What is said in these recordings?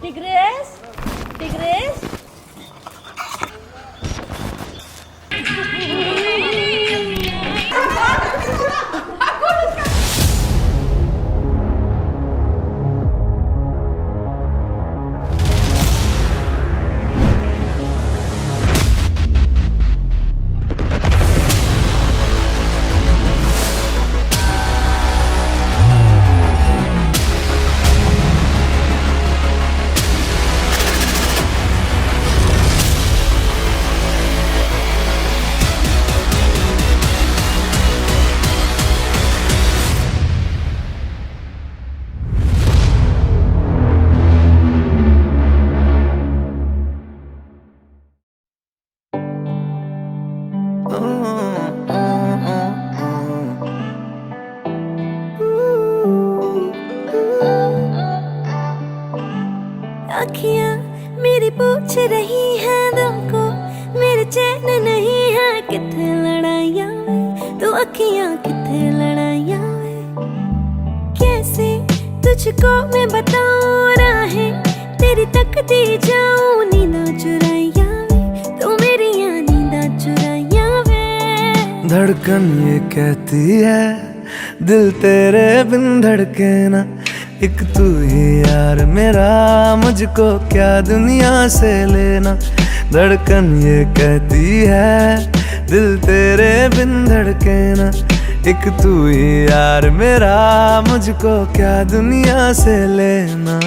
Tigres? Tigres? अखियाँ मेरी पूछ रही हैं दिल को, मेरे चैन नहीं है किथे लड़ाइयाँ वे, तू अखियाँ किथे लड़ाइयाँ वे। कैसे तुझको मैं बताऊँ राहें तेरी तकती जाऊँ, नींदा चुराइयाँ वे, तू मेरी यहाँ नींदा चुराइयाँ वे। धड़कन ये कहती है दिल तेरे बिन धड़के ना, एक तू ही यार मेरा, मुझको क्या दुनिया से लेना। धड़कन ये कहती है दिल तेरे बिन धड़के ना, एक तू ही यार मेरा, मुझको क्या दुनिया से लेना।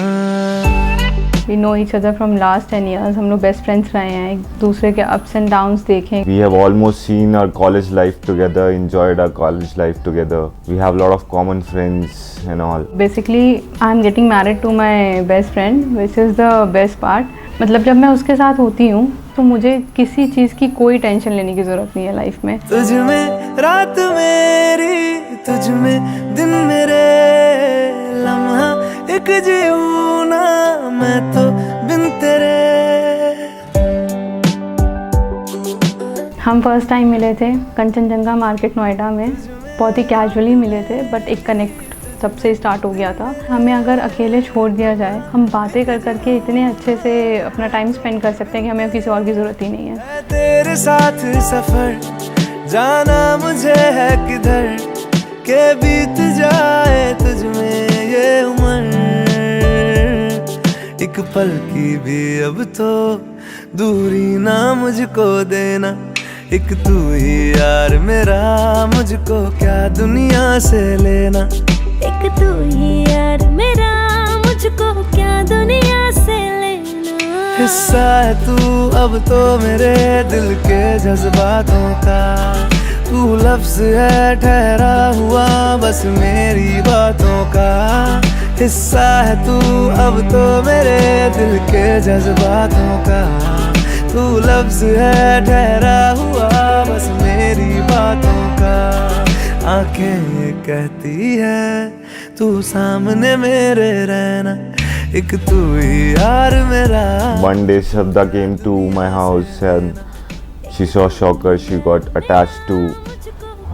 We know each other from last 10 years. हम लोग best friends रहे हैं, एक दूसरे के ups and downs देखे। We have almost seen our college life together, enjoyed our college life together. We have a lot of common friends and all. Basically, I'm getting married to my best friend, which is the best part. मतलब जब मैं उसके साथ होती हूँ तो मुझे किसी चीज़ की कोई टेंशन लेने की ज़रूरत नहीं है लाइफ में। तुझ में रात मेरी, तुझ में दिन मेरे, लम्हा एक जीऊँ ना मैं तो बिन तेरे। हम फर्स्ट टाइम मिले थे कंचनजंगा मार्केट नोएडा में, बहुत ही कैजुअली मिले थे, बट एक कनेक्ट तब से स्टार्ट हो गया था। हमें अगर अकेले छोड़ दिया जाए, हम बातें कर करके इतने अच्छे से अपना टाइम स्पेंड कर सकते हैं कि हमें किसी और की ज़रूरत ही नहीं है। तेरे साथ सफर जाना मुझे है किधर के बीत जाए तुझ में ये उम्र, एक पल की भी अब तो दूरी ना मुझको देना, एक तू ही यार मेरा, मुझको क्या दुनिया से लेना। एक तू ही यार मेरा, मुझको क्या दुनिया से लेना। हिस्सा है तू अब तो मेरे दिल के जज्बातों का, तू लफ्ज है ठहरा हुआ बस मेरी बातों का। हिस्सा है तू अब तो मेरे दिल के जज्बातों का, तू लफ्ज है ठहरा हुआ बस मेरी बातों का। आंखें ये कहती है तू सामने मेरे रहना, एक तू ही यार मेरा। One day Shraddha came to my house and she saw Shocker. She got attached to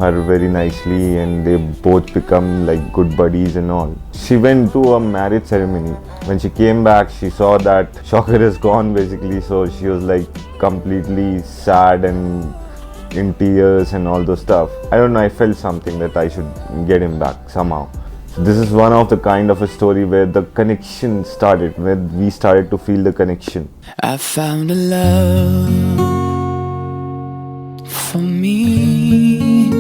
her very nicely and they both become like good buddies and all. She went to a marriage ceremony. When she came back, she saw that Shocker is gone basically, so she was like completely sad and in tears and all those stuff. I don't know, I felt something that I should get him back somehow. So this is one of the kind of a story where the connection started, where we started to feel the connection. I found a love for me,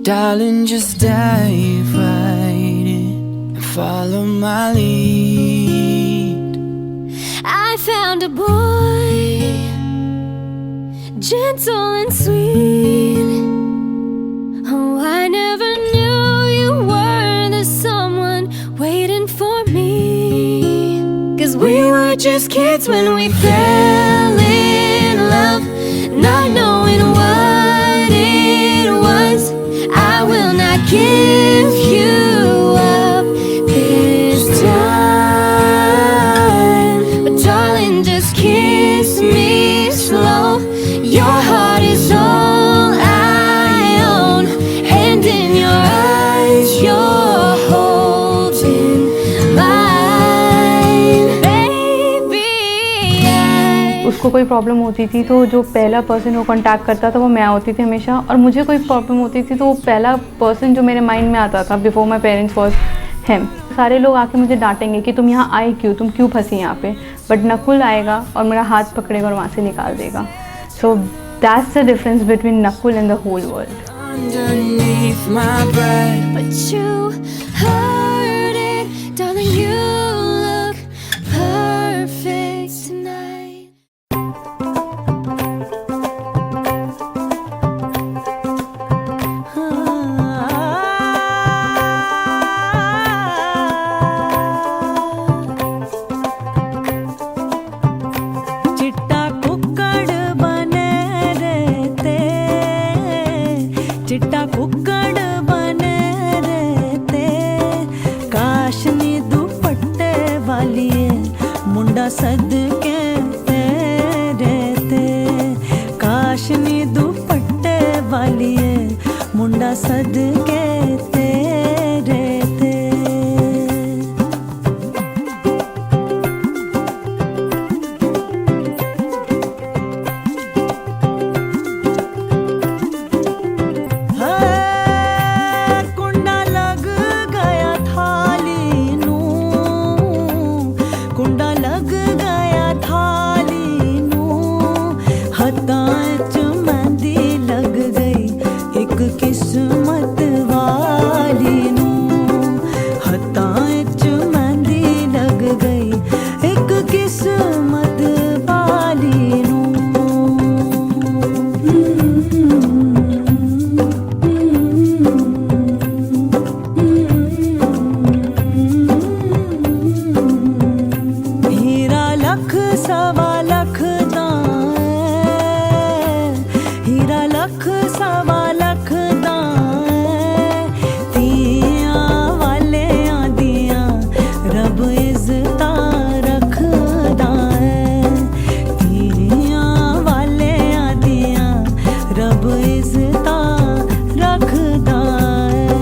darling, just dive right in and follow my lead. I found a boy, gentle and sweet. Oh, I never knew you were the someone waiting for me. 'Cause we were just kids when we fell in love, not knowing what it was. I will not give you up this time, but darling, just kiss me slow. Your heart is all I own, and in your eyes you're holding उसको कोई problem होती थी तो जो पहला person वो contact करता था वो मैं होती थी हमेशा, और मुझे कोई प्रॉब्लम होती थी तो वो पहला पर्सन जो मेरे माइंड में आता था before my parents was him. सारे लोग आके मुझे डांटेंगे कि तुम यहाँ आई क्यों, तुम क्यों फंसी यहाँ पे, बट नकुल आएगा और मेरा हाथ पकड़ेगा और वहाँ से निकाल देगा। So that's the difference between Nakul and the whole world. underneath my bed. But you heard it, darling, you look perfect tonight. चिट्टा कुक्कड़ बने रहते, चिट्टा कुक्कड़ बने रहते, काशनी दुपट्टे वाली मुंडा सदके रहते, काशनी दुपट्टे वाली मुंडा सदके रहते। कुंडा लग गया थाली नू, कुंडा लग गया थाली नू, हथां च मेहंदी लग गई एक किस्मत वाली नू, हथां च मेहंदी लग गई एक किस्मत वाली नू। हीरा लख सवा लख दा हीरा लख सवा लख दा तियां वाले आदियां रब इज्जता रखदा है, तियां वाले आदियां रब इज्जता रखदा है।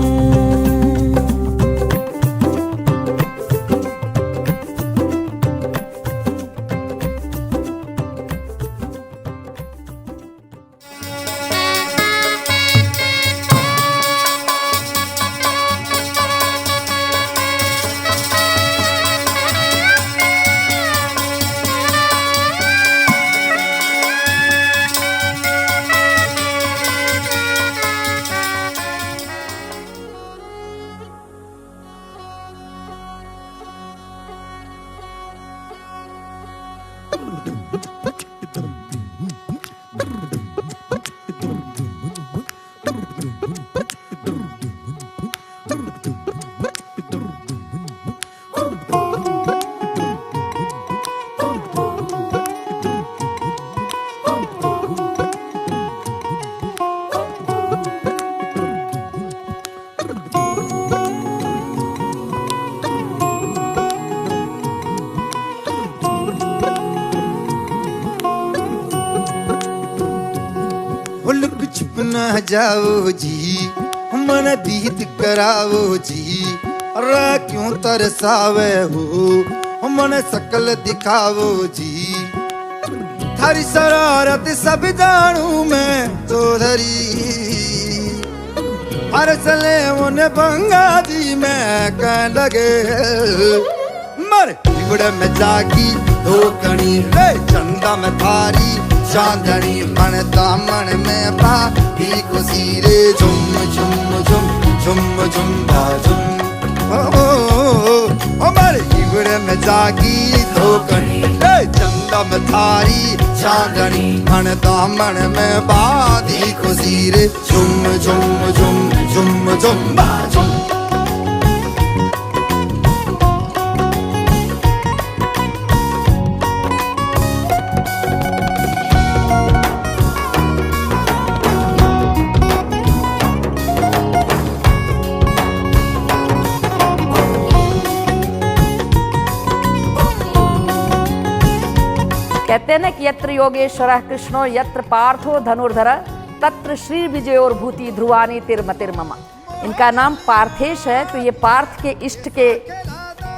लुक छुप न जाओ जी, मन बीत कराओ जी, रा क्यों तरसावे हो मन सकल दिखाओ जी, थारी शरारत सब जानू मैं तो धरी, हर सले उन बंगा दी मैं कह लगे, मर बिगड़ में जागी दो कणी रे चंदा में थारी चांदनी मन दामन में बाधी खुशी रे, झुम झुम झुम झुम झुम झुम ओ मर बिगड़ में जागी दो कणी रे चंदा में थारी चांदनी मन दामन में बाधी खुशी रे, झुम झुम झुम झुम झुम झुम। कहते हैं ना कि यत्र योगेश्वरः कृष्णो यत्र पार्थो धनुर्धर तत्र श्री विजयोर्भूति ध्रुवानी तिर्मतिर्मम। इनका नाम पार्थेश है, तो ये पार्थ के इष्ट के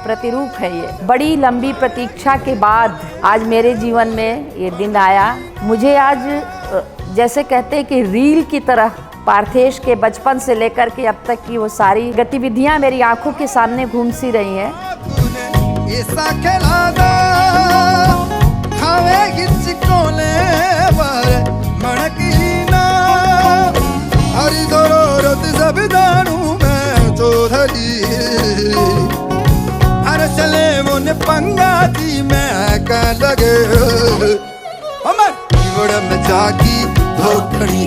प्रतिरूप है ये। बड़ी लंबी प्रतीक्षा के बाद आज मेरे जीवन में ये दिन आया। मुझे आज जैसे कहते हैं कि रील की तरह पार्थेश के बचपन से लेकर के अब तक की वो सारी गतिविधियां मेरी आंखों के सामने घूम सी रही हैं। पंगाती मैं कह लगे में जागी धोखड़ी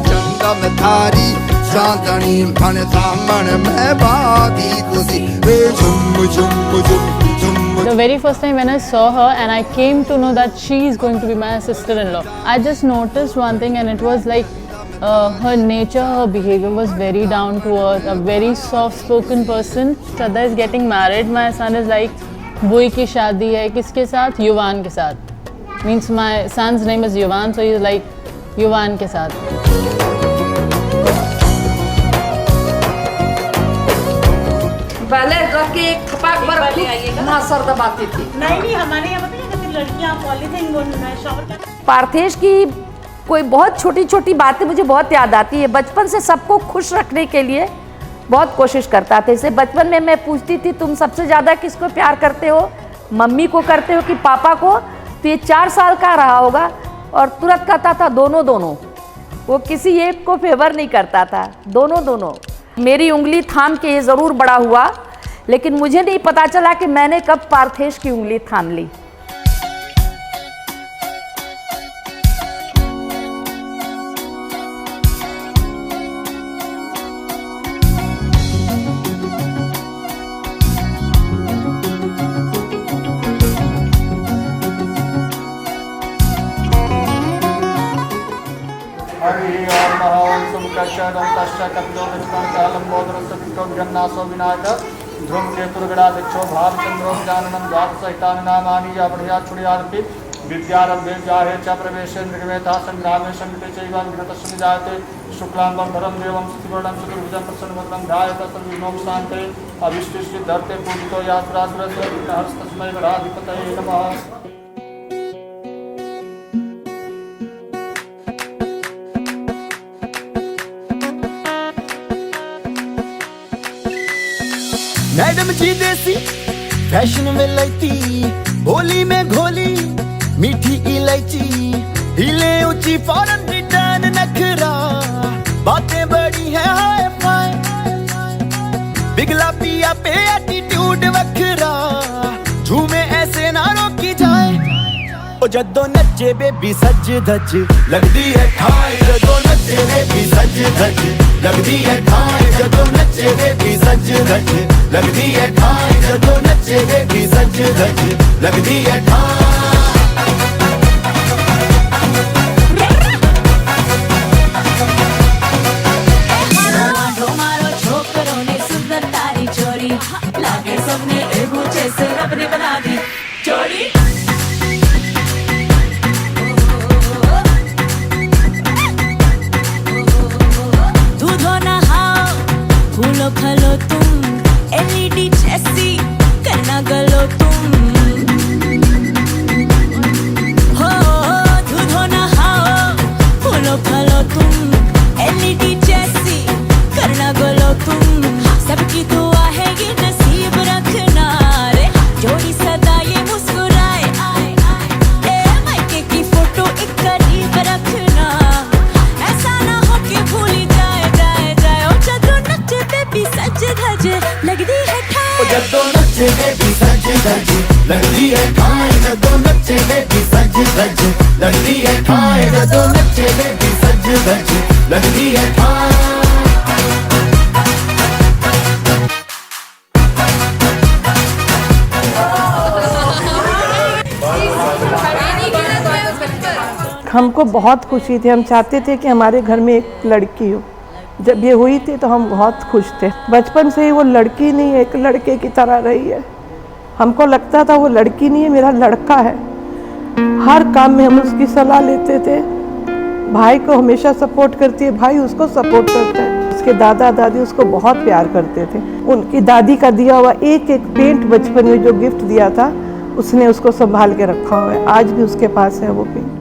चंदा में थारी चांदनी मन सामन में बागी खुशी झुम झुम झुम झुम। The very first time when I saw her and I came to know that she is going to be my sister-in-law, I just noticed one thing, and it was like her nature, her behavior was very down to earth, a very soft-spoken person. Shraddha is getting married. My son is like, बुई की शादी है किसके साथ? युवान के साथ. Means my son's name is Yuvan, so he is like युवान के साथ. पहले रख के एक थपाक पर ना सर दबाती थी। नहीं हमारे यहाँ पता है लड़कियाँ पॉलीथिन शॉवर। पार्थेश की कोई बहुत छोटी छोटी बातें मुझे बहुत याद आती है। बचपन से सबको खुश रखने के लिए बहुत कोशिश करता था। इसे बचपन में मैं पूछती थी तुम सबसे ज़्यादा किसको प्यार करते हो, मम्मी को करते हो कि पापा को? तो ये 4 साल का रहा होगा और तुरंत कहता था दोनों दोनों। वो किसी एक को फेवर नहीं करता था, दोनों दोनों। मेरी उंगली थाम के ये ज़रूर बड़ा हुआ, लेकिन मुझे नहीं पता चला कि मैंने कब पार्थेश की उंगली थाम ली। धूमकेतुर्गणाध्यक्षो भावचंद्रो जाननं द्वादशहितानि बढ़िया विद्यारंभे जाहे च प्रवेशे निर्वेता संग्रामे संगते चैव विगतस्य जायते शुक्लांबं धरं देवं स्तुतिवर्णं चतुर्भुजं प्रसन्नवदनं ध्यायेत् सर्वविघ्नोपशान्ते अभीष्टसिद्ध्यर्थे पूजितो यात्राद्रस्य विघ्नहस्तस्मै गणाधिपतये नमः। मैडम जी देसी फैशन में लैती, होली में घोली मीठी इलायची, हिले ऊंची फॉरेन रिटर्न नखरा, बातें बड़ी है हाय फाय, बिगला पिया पे एटीट्यूड वखरा, झूमे ऐसे ना रोकी जाए। ओ जदों नचे बेबी सज धज लगदी है ठाई, जदों नचे बेबी सज धज लगदी है ठाई, जदों नचे बेबी सज धज लगदी है ठाई, जदों नचे बेबी सज धज लगदी है ठाई। मारो छोकरों ने सुंदर तारी चोरी, लागे सबने एक ऊंचे से रब ने बना दी चोरी। फूलो खलो तुम एलईडी जैसी करना गलो तुम, हो दूधो नहाओ फूलो खलो तुम एलईडी जैसी करना गलो तुम। सबकी दुआ है ये नसीब रखना रे, जोड़ी सदा ये मुस्कुराए आए आए, मायके की फोटो एक करीब रखना, ऐसा ना हो कि भूली जाए जाए जाए। ओ जदों नचे बेबी सज धज लगदी है ठाई, जदों नचे बेबी सज धज लगदी है ठाई, जदों नचे बेबी सज धज लगदी है ठाई, जदों नचे बेबी सज धज लगदी है ठाई। हमको बहुत खुशी थी, हम चाहते थे कि हमारे घर में एक लड़की हो। जब ये हुई थी तो हम बहुत खुश थे। बचपन से ही वो लड़की नहीं एक लड़के की तरह रही है। हमको लगता था वो लड़की नहीं है, मेरा लड़का है। हर काम में हम उसकी सलाह लेते थे। भाई को हमेशा सपोर्ट करती है, भाई उसको सपोर्ट करता है। उसके दादा दादी उसको बहुत प्यार करते थे। उनकी दादी का दिया हुआ एक एक पेंट बचपन में जो गिफ्ट दिया था उसने उसको संभाल के रखा हुआ है, आज भी उसके पास है वो पेंट।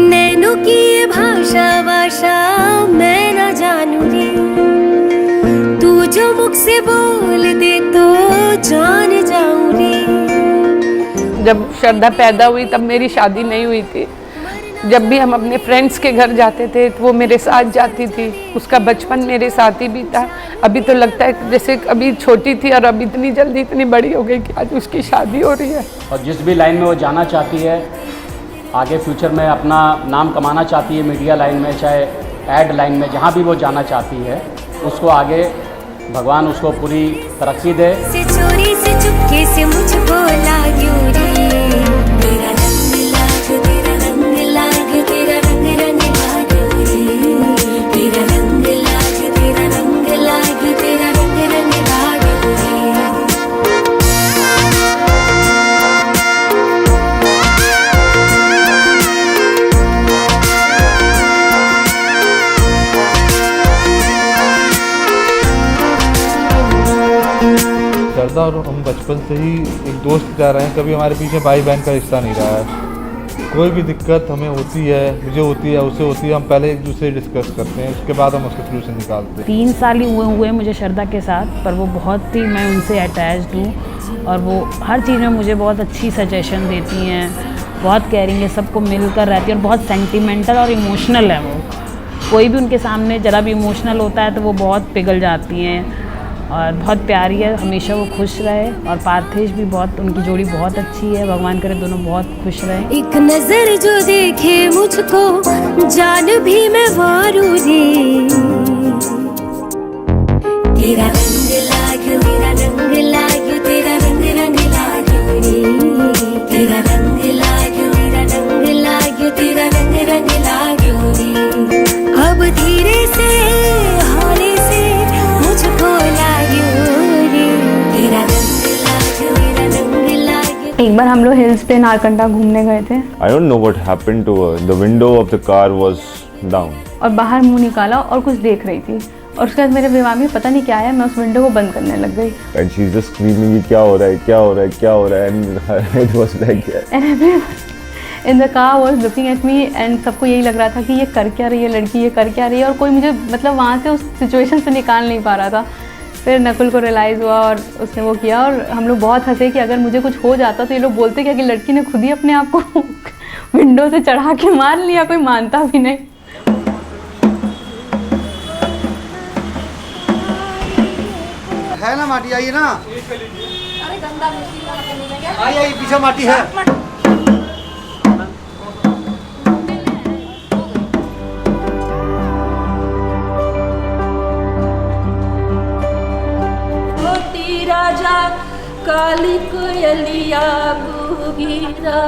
नैनों की ये भाषा भाषा मैं न जानू रे, तू जो मुख से बोल दे तो जान जाऊं रे। जब श्रद्धा पैदा हुई तब मेरी शादी नहीं हुई थी। जब भी हम अपने फ्रेंड्स के घर जाते थे तो वो मेरे साथ जाती थी। उसका बचपन मेरे साथ ही बीता। अभी तो लगता है जैसे अभी छोटी थी और अभी इतनी जल्दी इतनी बड़ी हो गई कि आज उसकी शादी हो रही है। और जिस भी लाइन में वो जाना चाहती है, आगे फ्यूचर में अपना नाम कमाना चाहती है, मीडिया लाइन में चाहे एड लाइन में, जहाँ भी वो जाना चाहती है, उसको आगे भगवान उसको पूरी तरक्की दे। से चोरी से चुपके से मुझको लाग्यो रे, तेरा रंग लाग तेरा रंग लाग तेरा रंग रंग लाग्यो रे, तेरा रंग लाग तेरा रंग लाग तेरा रंग रंग लाग्यो रे। श्रद्धा और हम बचपन से ही एक दोस्त जा रहे हैं, कभी हमारे पीछे भाई बहन का रिश्ता नहीं रहा है। कोई भी दिक्कत हमें होती है, मुझे होती है, उसे होती है, हम पहले एक दूसरे डिस्कस करते हैं, उसके बाद हम उसके सोल्यूशन निकालते हैं। 3 साल ही हुए मुझे श्रद्धा के साथ, पर वो बहुत ही मैं उनसे अटैच्ड हूँ और वो हर चीज़ में मुझे बहुत अच्छी सजेशन देती हैं, बहुत केयरिंग है, सबको मिलकर रहती है और बहुत सेंटिमेंटल और इमोशनल है वो। कोई भी उनके सामने ज़रा भी इमोशनल होता है तो वो बहुत पिघल जाती हैं और बहुत प्यारी है। हमेशा वो खुश रहे और पार्थेश भी बहुत, उनकी जोड़ी बहुत अच्छी है। भगवान करे दोनों बहुत खुश रहे। एक नजर जो देखे मुझको जान भी मैं वारू रे, तेरा रंग लाग्यो तेरा रंग लाग्यो तेरा रंग रंग लाग्यो रे, तेरा रंग लाग्यो तेरा रंग लाग्यो तेरा रंग रंग लाग्यो रे। अब धीरे से हौले से मुझको लाग्यो रे, तेरा रंग लाग्यो तेरा रंग लाग्यो। एक बार हम लोग हिल्स पे नारकंडा घूमने गए थे। I don't know what happened to her. The window of the car was down. और बाहर मुंह निकाला और कुछ देख रही थी और उसके बाद मेरे दिमाग में पता नहीं क्या है, मैं उस विंडो को बंद करने लग गई। And she's just screaming, क्या हो रहा है, क्या हो रहा है, क्या हो रहा है, and her head was like that. And everyone in the car was looking at me and सबको यही लग रहा था कि ये कर क्या रही है लड़की, ये कर क्या रही है, और कोई मुझे मतलब वहाँ से उस सिचुएशन से निकाल नहीं पा रहा था। फिर नकुल को रियलाइज़ हुआ और उसने वो किया और हम लोग बहुत हंसे कि अगर मुझे कुछ हो जाता तो ये लोग बोलते क्या कि लड़की ने खुद ही अपने आप को विंडो से चढ़ा के मार लिया, कोई मानता भी नहीं। है ना माटी, आइए ना। अरे गंदा आइए, पीछे माटी है। राजा काली कोयलिया गुगीरा।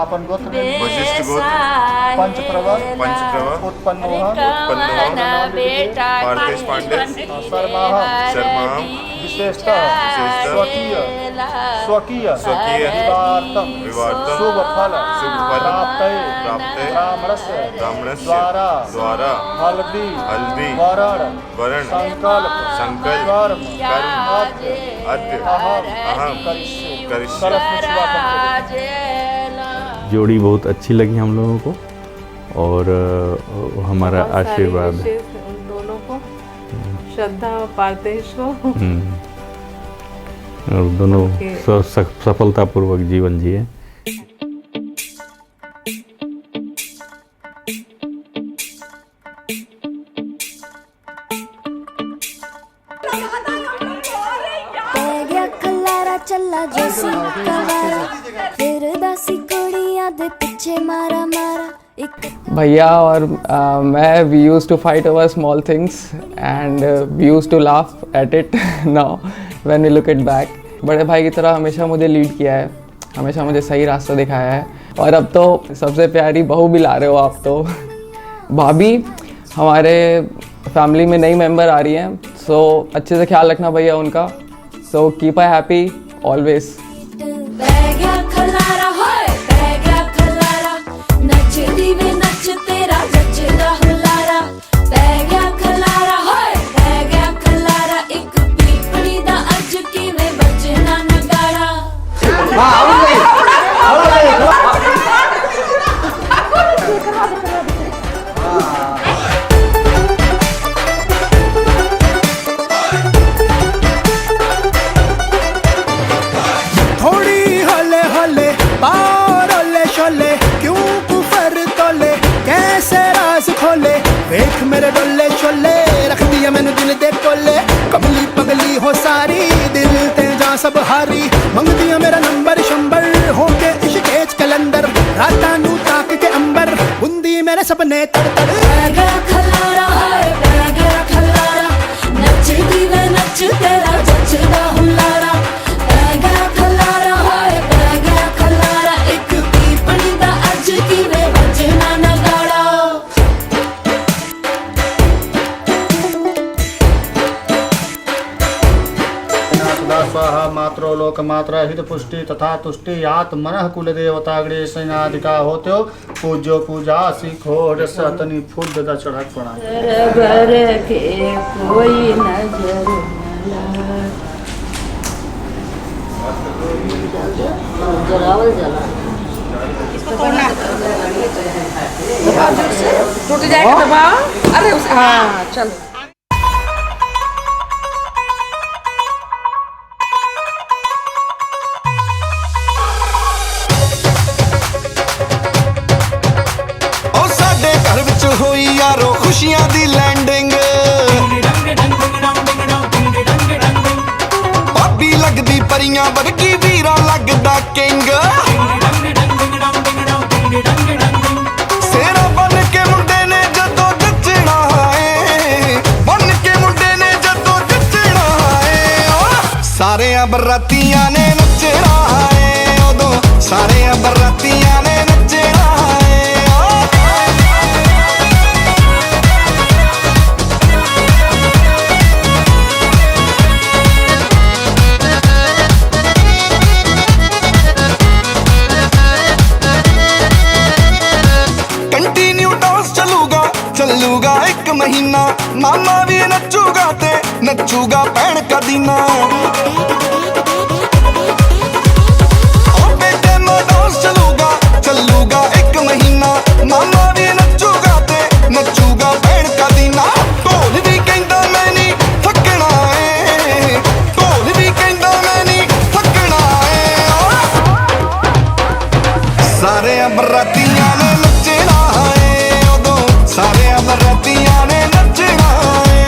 आपन गोत्र वशिष्ठ गोत्र पंचप्रवर उत्पन्न पार्थेश पांडे शर्माहम विशेषतः स्वकीय विवार्तम शुभ फल प्राप्ते ब्राह्मणस्य द्वारा हल्दी वरण संकल्प कर्म अद्य अहम करिष्ये। जोड़ी बहुत अच्छी लगी हम लोगों को और हमारा आशीर्वाद है। श्रद्धा और पार्थेश को। और दोनों सफलतापूर्वक जीवन जिए। चला जैसी कवारा फिर दासी कुड़ियां दे पीछे मारा मारा। भैया और मैं we use to fight over small things and we use to laugh at it now when we look it back. बड़े भाई की तरह हमेशा मुझे लीड किया है, हमेशा मुझे सही रास्ता दिखाया है। और अब तो सबसे प्यारी बहू भी ला रहे हो आप तो। भाभी हमारे फैमिली में नई मेंबर आ रही हैं, सो अच्छे से ख्याल रखना भैया उनका। सो कीप आई हैप्पी ऑलवेज। देख मेरे डोले छोले रख दिया मैंने दिल दे कोले। कमली पगली हो सारी दिल ते जा सब हारी। मंग दिया मेरा नंबर शंबर होके इश्क़ कलंदर। राता नू ताक के अंबर बुंदी मेरे सपने तड़ तड़। खलारा खलारा नच दी वे नच तेरा जचदा हुलारा। खलारा खलारा एक पीपणी दा अज की वे बजना नगाड़ा। स्वाहा मात्रो लोक मात्रा हित पुष्टि तथा तुष्टि आत्म मनः कुल देवता गणे सेनाधिका होत्यो। पूज्यो पूजा सीखो रस तनी फूल दा चढ़क पड़ा। घर के कोई नजर टूट जाएगा दबा। अरे हाँ चल। होई यारो खुशियां दी लैंडिंग। भाभी लगदी परियां वर्गी वीरा लगदा किंग। सेरा बन के मुंडे ने जदों जचना है, बन के मुंडे ने जदों जचना है। सारे बरातियां ने नचना है उदों, सारे बरातियां ने नचना है। चलूगा एक महीना मामा भी नचूगा ते नचूगा भैन का दीना। बेटे में डांस चलूगा एक महीना मामा भी नचूगा ते नचूगा भैन का दीना। ढोल भी कहंदा मैं नहीं थकना है, ढोल भी कहंदा मैं नहीं थकना है। सारे बरातियां ने नचना है उदों, सारे बरातियां ने नचना है।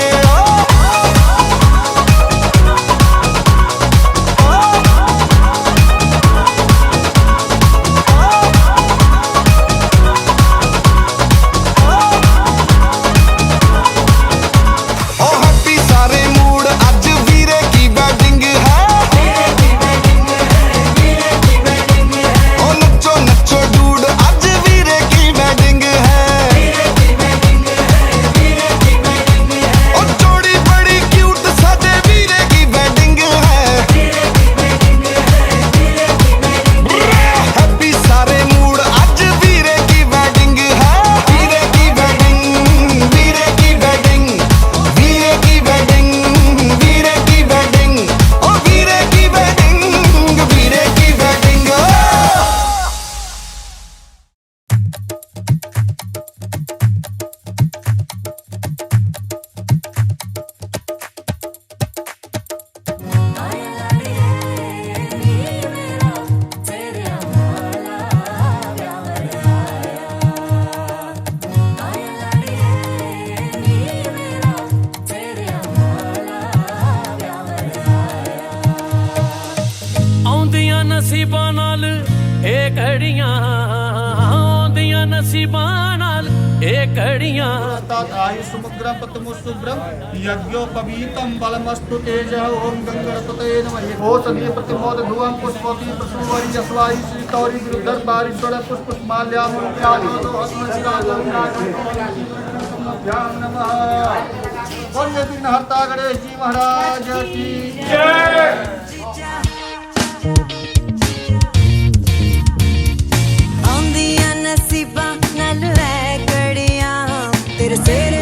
हैप्पी सारे मूड अज वीरे की बैटिंग है। ओ नचो नचो डूड अज नसीबां नाल ए घड़ियां आउंदियां नसीबां नाल ए घड़ियां आयुष्मुग्रं पतमुशुभ्रं यज्ञोपवीतं बलमस्तु तेजः ओम गंगणपतये नमः। ओ सन्नि प्रतिमोद धुवं पुष्पति प्रसूवरि यस्वाई श्रीतौरि विरुद्धर बारिश्वर पुष्पमाल्यामुख्यालो हस्मश्राभ्याम नमः। बोलिए विघ्नहर्ता गणेश जी महाराज की जय। आंदियां नसीबां नाल ऐ घड़ियां तेरे सिर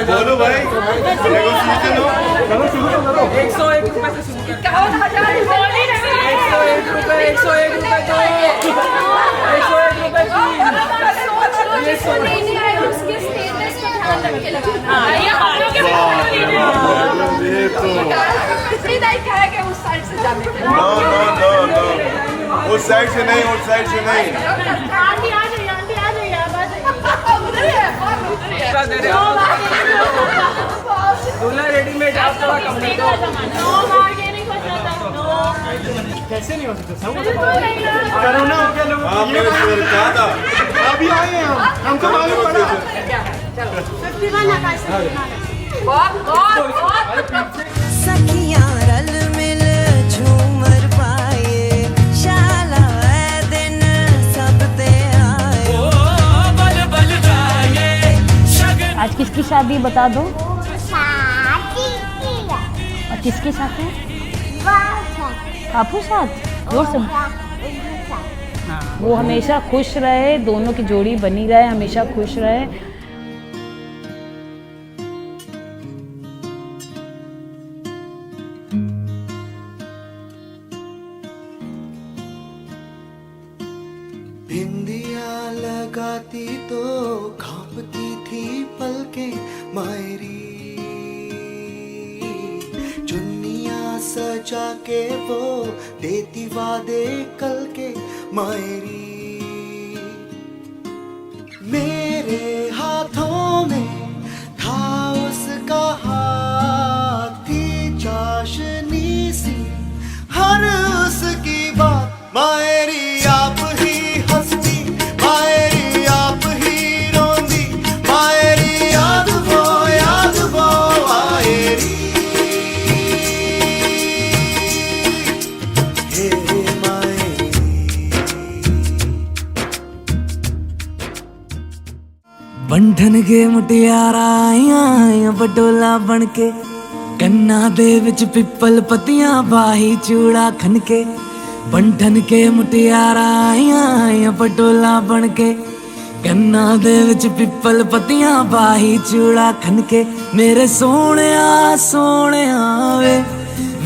बोलो भाई, नेगोशिएशन हो। चलो शुरू करो। 101 रुपए से शुरू कर। 51,000 बोली ना। 101 रुपए 101 रुपए दो। 101 रुपए की। ये सोनी नहीं आया उसके स्टेटस पे ध्यान रख के लगाना। ये हम लोग के ये तो सीधा ही कहेंगे उस साइड से जाने के लिए। नो उस साइड से नहीं, उस साइड से नहीं। आंटी आ जाइए, आंटी आ जाइए, आप आ जाइए। उधर ही है, बहुत उधर ही है। दूल्हा रेडीमेड आप थोड़ा कम कर दो। कैसे नहीं हो सकता? सब कोरोना हो गया लोगों को। ये कहा था अभी आए हैं हमको मालूम पड़ा। सखियां रल मिल झूमर पाए शाला ऐ दिन सब ते आए ओ बल बल जाए शगन। आज किसकी शादी बता दो। और किसके साथ है? आपू साथ। जोर से। वो हमेशा खुश रहे, दोनों की जोड़ी बनी रहे, हमेशा खुश रहे। बिंदिया लगाती तो कांपती थी पलकें मायरी, चुन्नियां सजा के वो देती वादे कल के मायरी। मेरे हाथों में था उसका हाथ, थी चाशनी सी हर उसकी बात मायरी। आप ही हंसती मायरी, आप ही रोंदी मायरी, याद वो मायरी। हे मायरी बंधन के मुटियारा आइयां बडोला बन के, कन्ना दे विच पिपल पतियां बाही चूड़ा खन के। बंधन के मुटियारा आइयां बडोला बन के, कन्ना दे विच पिपल पतियां बाही चूड़ा खन के। मेरे सोहणिया सोहणिया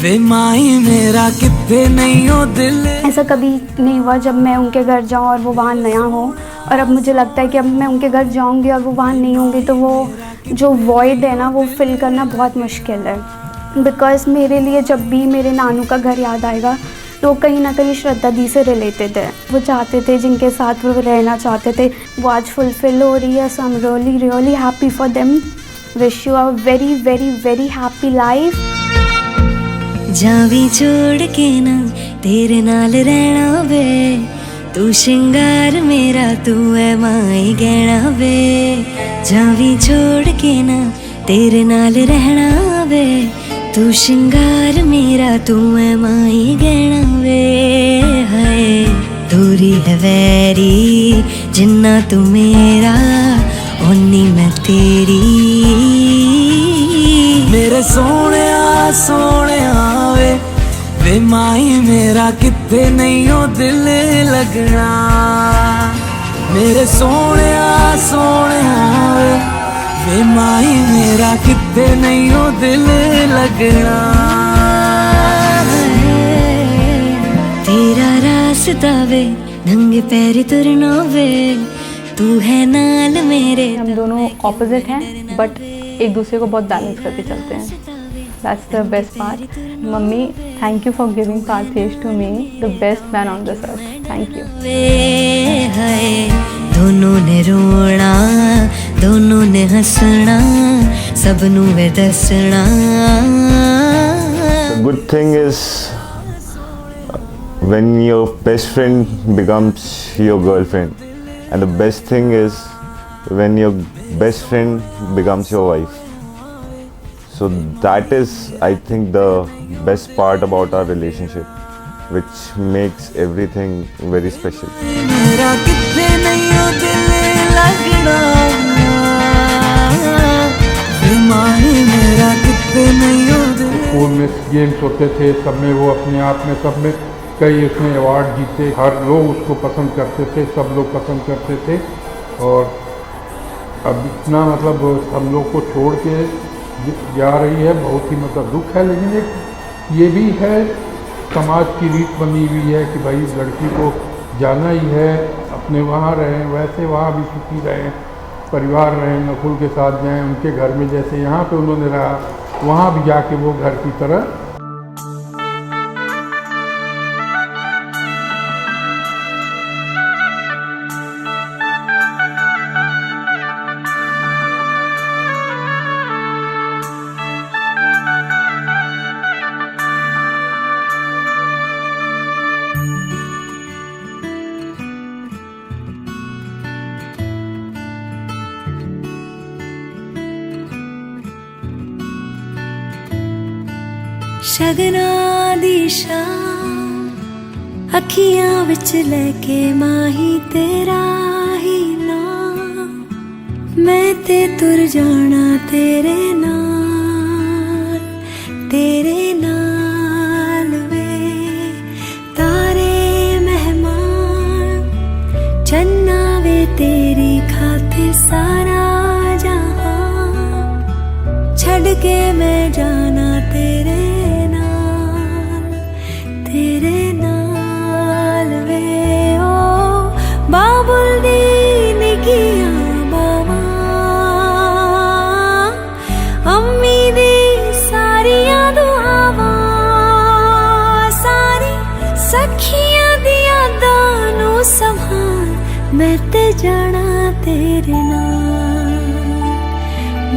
वे माही मेरा कितने नहीं हो दिल। ऐसा कभी नहीं हुआ जब मैं उनके घर जाऊं और वो वहाँ नया हो, और अब मुझे लगता है कि अब मैं उनके घर जाऊंगी और वो वहाँ नहीं होंगी तो वो जो वॉइड है ना वो फिल करना बहुत मुश्किल है। बिकॉज़ मेरे लिए जब भी मेरे नानू का घर याद आएगा तो कहीं ना कहीं श्रद्धा दी से रिलेटेड है। वो चाहते थे, जिनके साथ वो रहना चाहते थे, वो आज फुलफिल हो रही है। So I am really really happy for them. Wish you a very very very happy life. जावी छोड़ के ना तेरे नाल रहना वे, तू शिंगार मेरा तू है माई गहना वे। जावी छोड़ के ना तेरे नाल रहना वे, तू शिंगार मेरा तू है माई गहना वे। हाय दूरी है वैरी जिन्ना तू मेरा ओनी मैं तेरी। मेरे सोहणिया सोहणिया वे माही मेरा कितने नहीं हो दिल लगना। मेरे सोहणिया सोहणिया वे माही मेरा कितने नहीं हो दिल लगना। तेरा रास्ता वे नंगे पैर तुरना वे, तू है नाल मेरे। हम दोनों ऑपोजिट हैं बट एक दूसरे को बहुत बैलेंस करके चलते हैं। That's the best part. Mummy, thank you for giving Parthish to me, the best man on this earth. Thank you. दोनों ने रोना, दोनों ने हंसना, सबनू वे दसना। good thing is when your best friend becomes your girlfriend, and the best thing is when your best friend becomes your wife. So that is, I think, the best part about our relationship, which makes everything very special. School में games होते थे, सब में वो अपने आप में सब में कई उसने अवार्ड जीते, हर लोग उसको पसंद करते थे, सब लोग पसंद करते थे। और अब इतना मतलब हम लोग को छोड़ के जा रही है, बहुत ही मतलब दुख है। लेकिन एक ये भी है, समाज की रीत बनी हुई है कि भाई लड़की को जाना ही है, अपने वहाँ रहें, वैसे वहाँ भी सुखी रहें, परिवार रहें, नकुल के साथ जाएं, उनके घर में जैसे यहाँ पे उन्होंने रहा, वहाँ भी जाके वो घर की तरह। शगना दी शाम अखियां विच लेके माही तेरा ही नाम, मैं ते तुर जाना तेरे नाल वे। तारे मेहमान चन्ना वे तेरी खातिर सारा जहां, छड़ के मैं जाना तेरे नाल वे। ओ बाबुल दी निगियां बावा, अम्मी दी सारियां दुआवां, सारी सखियां दी यादां नू संभाल, मैं ते जाना तेरे नाल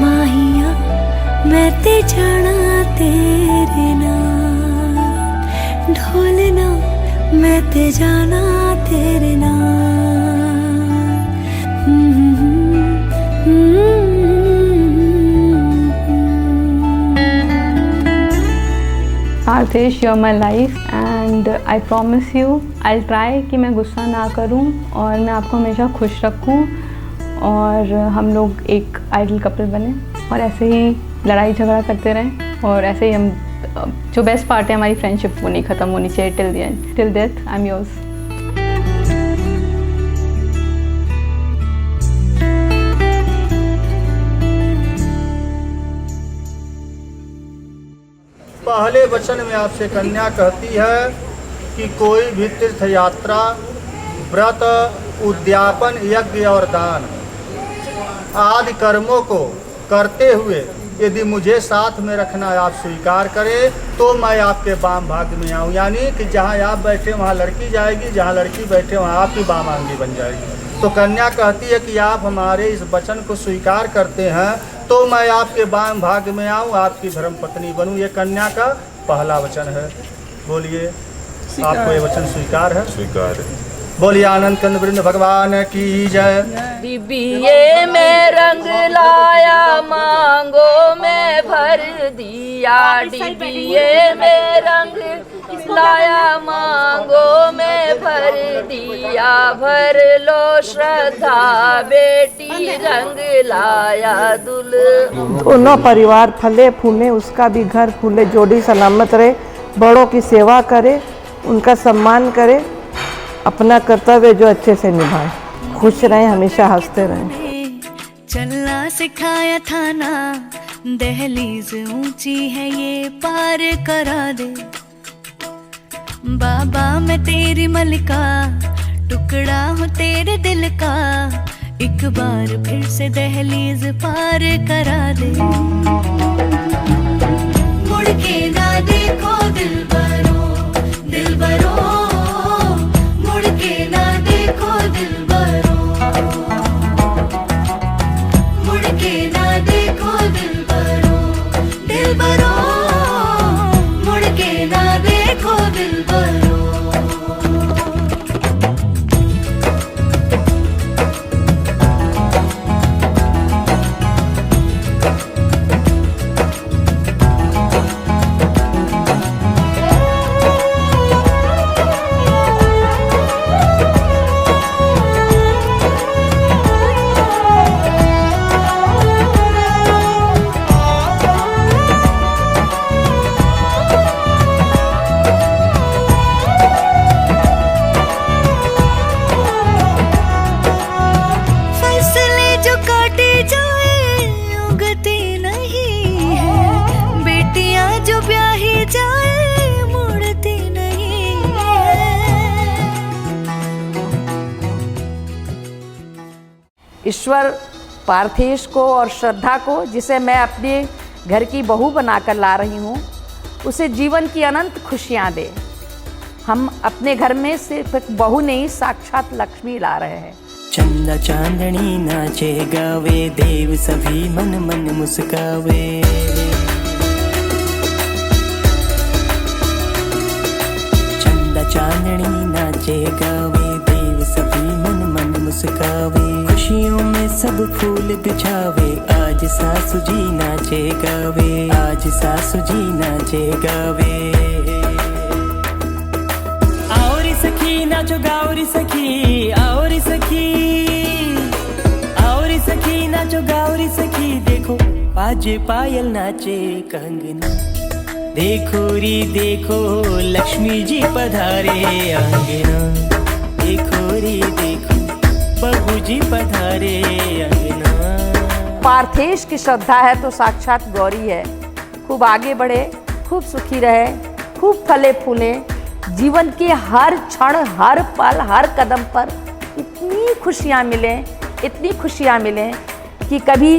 माहिया, मैं ते जाना तेरे नाल ढोलना, मैं ते जाना तेरे आतिश, you are my life and I promise you I try कि मैं गुस्सा ना करूं और मैं आपको हमेशा खुश रखूं, और हम लोग एक आइडल कपल बने और ऐसे ही लड़ाई झगड़ा करते रहें, और ऐसे ही हम जो बेस्ट पार्ट है हमारी फ्रेंडशिप वो नहीं ख़त्म होनी चाहिए till the end, till death I am yours. पहले वचन में आपसे कन्या कहती है कि कोई भी तीर्थ यात्रा, व्रत, उद्यापन, यज्ञ और दान आदि कर्मों को करते हुए यदि मुझे साथ में रखना आप स्वीकार करें तो मैं आपके वाम भाग में आऊँ। यानी कि जहाँ आप बैठे वहाँ लड़की जाएगी, जहाँ लड़की बैठे वहाँ आपकी वामांगी बन जाएगी। तो कन्या कहती है कि आप हमारे इस वचन को स्वीकार करते हैं तो मैं आपके वाम भाग में आऊँ, आपकी धर्म पत्नी बनूँ। ये कन्या का पहला वचन है। बोलिए, आपको ये वचन स्वीकार है? स्वीकार है। बोलिए आनंद कंद वृंद भगवान की जय। डिबिये में रंग लाया, मांगो में भर दिया। डिबिये में रंग लाया, मांगो में भर दिया। भर लो श्रद्धा बेटी, रंग लाया दुल। दोनों परिवार फले फूले, उसका भी घर फूले, जोड़ी सलामत रहे, बड़ों की सेवा करे, उनका सम्मान करे, अपना कर्तव्य जो अच्छे से निभाए, खुश रहें, हमेशा हंसते रहें। चलना सिखाया था ना, दहलीज ऊंची है ये पार करा दे। बाबा मैं तेरी मलिका, टुकड़ा हूँ तेरे दिल का, एक बार फिर से दहलीज पार करा दे। मुड़ के ना देखो दिलबरो, दिलबरो, मुड़ के ना देखो दिलबरो, मुड़ के ना देखो दिलबरो, दिलबरो, मुड़ के जो ब्याही जाए मुड़ती नहीं है। ईश्वर पार्थेश को और श्रद्धा को, जिसे मैं अपने घर की बहू बनाकर ला रही हूँ, उसे जीवन की अनंत खुशियाँ दे। हम अपने घर में सिर्फ एक बहू नहीं, साक्षात लक्ष्मी ला रहे हैं। चंदा चांदनी नाचे गावे, देव सभी मन मन मुस्कावे। चंदा चांदनी नाचे गावे, देव सभी मन मन मुस्कावे। खुशियों में सब फूल बिछावे, आज सासू जी नाचे गावे, आज सासू जी नाचे गावे। आओरी सखी नाचो गाओरी सखी, आओरी सखी, आओरी सखी नाचो गाओरी सखी। देखो बाजे पायल नाचे कंगना, देखो री देखो लक्ष्मी जी पधारे अंगना। देखो री देखो बहू जी पधारे अंगना। पार्थेश की श्रद्धा है तो साक्षात गौरी है। खूब आगे बढ़े, खूब सुखी रहे, खूब फले फूले। जीवन के हर क्षण, हर पल, हर कदम पर इतनी खुशियाँ मिलें, इतनी खुशियाँ मिलें कि कभी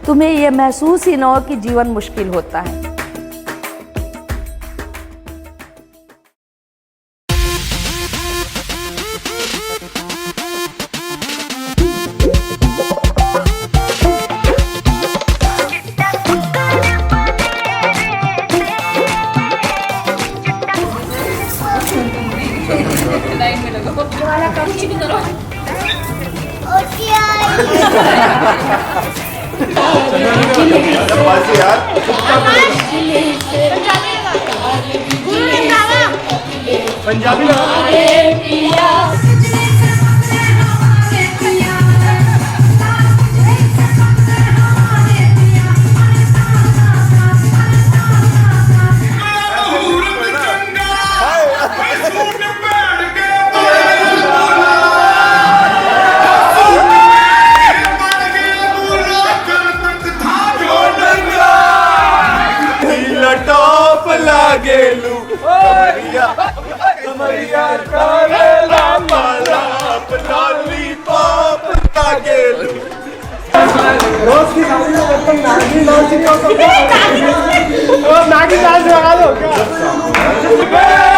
तुम्हें ये महसूस ही न हो कि जीवन मुश्किल होता है। पंजाबी टॉप लागेलू कमरिया करेला पालाप लॉलीपॉप लागेलू। रोज की शादी में जब तक नागी नाच रही हो तो नागी नाच लगा दो क्या?